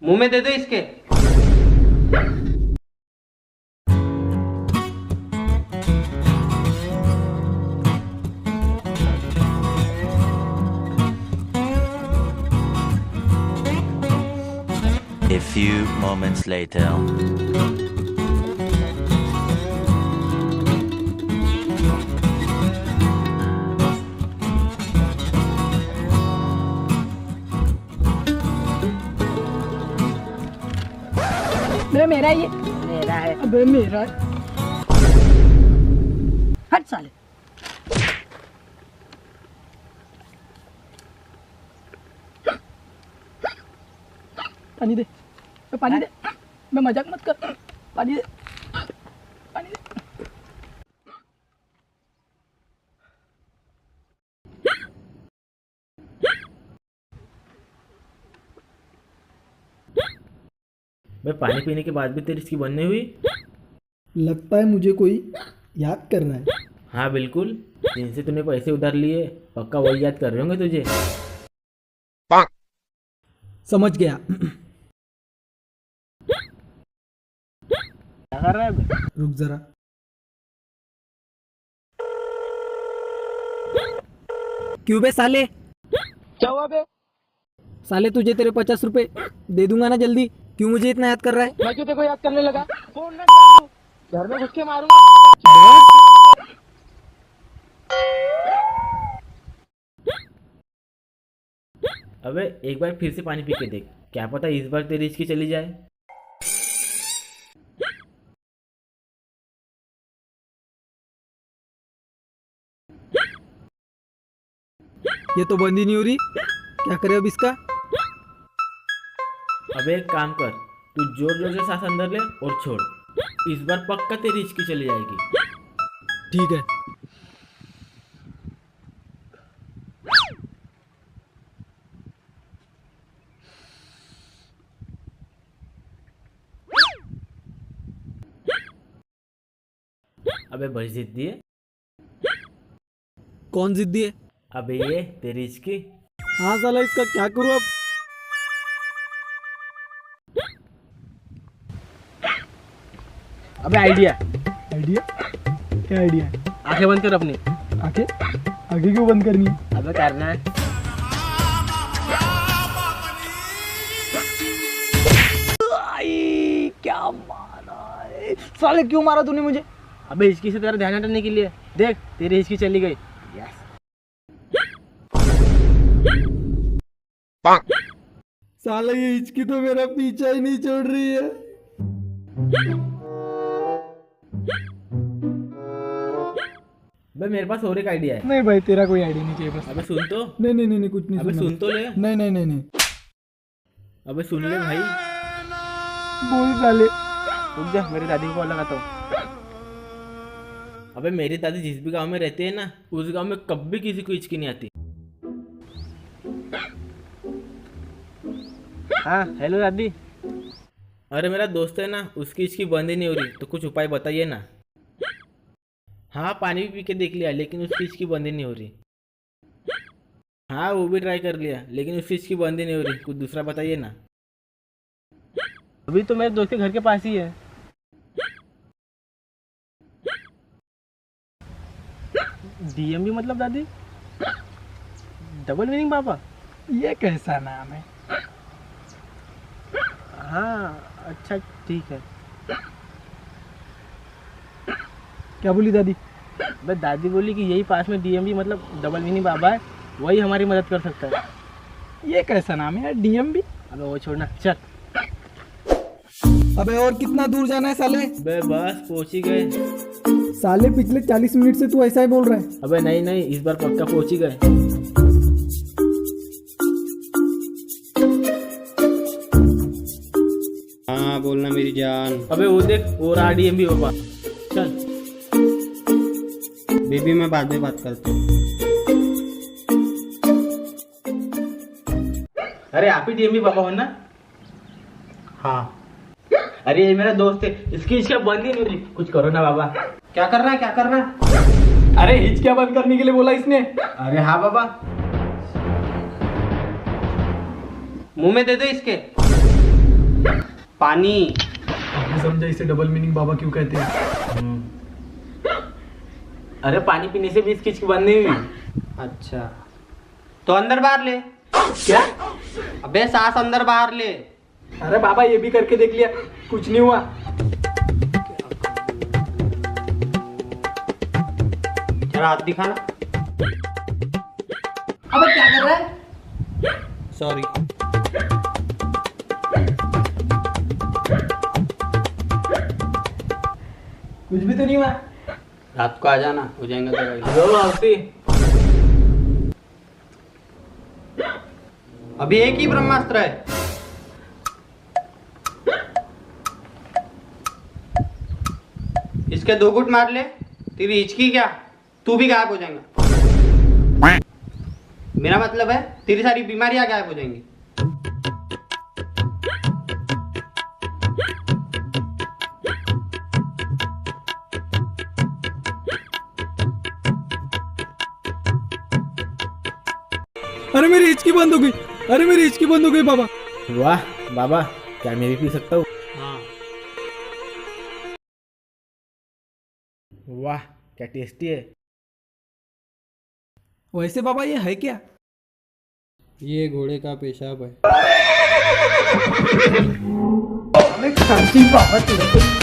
मुंह में दे दो इसके। A few moments later. मेरा ये मेरा है। अबे मेरा हट साले। पानी दे, पानी दे। मैं मजाक मत कर, पानी दे, पानी दे। भाई पानी पीने के बाद भी तेरी इसकी बननी हुई? लगता है मुझे कोई याद कर रहा है। हाँ बिल्कुल, जिनसे तूने पैसे उधार लिए पक्का वही याद कर रहे होंगे तुझे। समझ गया। क्या कर रहा है बे? रुक जरा। क्यों बे साले? क्या हुआ बे? साले तुझे तेरे 50 रुपए दे दूंगा ना जल्दी। क्यों मुझे इतना याद कर रहा है? मैं क्यों तेरे को याद करने लगा? फोन ना कर तू। घर में घुस के मारूंगा। अबे एक बार फिर से पानी पी के देख, क्या पता इस बार तेरी इसकी चली जाए। ये तो बंद ही नहीं हो रही। क्या करे अब इसका? अबे एक काम कर, तू जोर जोर से सांस अंदर ले और छोड़। इस बार पक्का तेरी इसकी चली जाएगी। ठीक है। अबे बड़ी जिद्दी है। कौन जिद्दी है? अबे ये तेरी इसकी। हाँ साला, इसका क्या करूँ अब? अबे आइडिया। आइडिया? क्या आइडिया है? आंखें बंद कर अपनी। आगे आगे क्यों बंद करनी है? अबे करना है। आई, क्या मारा है साले, क्यों मारा तूने मुझे? अबे हिचकी से तेरा ध्यान हटाने के लिए। देख तेरी हिचकी चली गई। यस। साला ये हिचकी तो मेरा पीछा ही नहीं छोड़ रही है। अबे मेरे पास और एक आइडिया है। नहीं भाई, तेरा कोई आइडिया नहीं चाहिए बस। अबे सुन तो। नहीं नहीं नहीं नहीं, कुछ नहीं अबे सुनना। सुन तो ले। नहीं नहीं नहीं नहीं। अबे सुन ले भाई। बोल साले। रुक जा, मेरी दादी को कॉल लगाता हूँ। अबे मेरी दादी जिस भी गांव में रहती है ना, उस गांव में कभी किसी को हिचकी नहीं आती। हाँ हेलो दादी। अरे मेरा दोस्त है ना, उसकी हिचकी बंद ही नहीं हो रही, तो कुछ उपाय बताइए ना। हाँ पानी भी पी के देख लिया, लेकिन उसकी हिचकी बंद ही नहीं हो रही। हाँ वो भी ट्राई कर लिया, लेकिन उसकी हिचकी बंद ही नहीं हो रही। कुछ दूसरा बताइए ना। अभी तो मेरे दोस्त के घर के पास ही है। डीएमबी मतलब दादी? डबल मीनिंग पापा? ये कैसा नाम है? हाँ अच्छा ठीक है। क्या बोली दादी? बस दादी बोली कि यही पास में डीएमबी मतलब डबल मीनिंग बाबा है, वही हमारी मदद कर सकता है। ये कैसा नाम है यार, डीएमबी? अबे वो छोड़ना, चल। अबे और कितना दूर जाना है साले? अबे बस पहुंच ही गए। साले पिछले 40 मिनट से तू ऐसा ही बोल रहा है। अबे नहीं नहीं, इस बार पक्का पहुंच ही गए। हाँ बोलना मेरी जान। अबे वो देख और आरडीएमबी बाबा। चल। बेबी मैं बाद में बात करता हूँ। अरे आप ही डीएमबी बाबा हो ना? हाँ। अरे ये मेरा दोस्त है, इसकी हिचकियाँ बंद ही नहीं हो रही। कुछ करो ना बाबा। क्या कर रहा है, क्या कर रहा है? अरे हिचकियाँ बंद करने के लिए बोला इसने। अरे हाँ बाबा। मुंह में दे दो इसके। पानी। आपने समझा इसे डबल मीनिंग बाबा क्यों कहते हैं? अरे पानी पीने से भी इसकी हिचकी बंद नहीं हुई। अच्छा, तो अंदर बाहर ले। क्या? अबे सांस अंदर बाहर ले। अरे बाबा ये भी करके देख लिया, कुछ नहीं हुआ। जरा हाथ दिखाना। अबे क्या कर रहा है? सॉरी। कुछ भी तो नहीं हुआ। रात को आ जाना, हो जाएंगे दवाई। लो हफ्ती। अभी एक ही ब्रह्मास्त्र है। इसके 2 घूंट मार ले, तेरी हिचकी क्या, तू भी गायब हो जाएगा। मेरा मतलब है तेरी सारी बीमारियां गायब हो जाएंगी। अरे मेरी हिचकी बंद हो गई, अरे मेरी हिचकी बंद हो गई बाबा। वाह बाबा, क्या मैं भी पी सकता हूँ? हाँ, वाह क्या टेस्टी है। वैसे बाबा ये है क्या? ये घोड़े का पेशाब है। अबे खर्ची बाबा तेरे को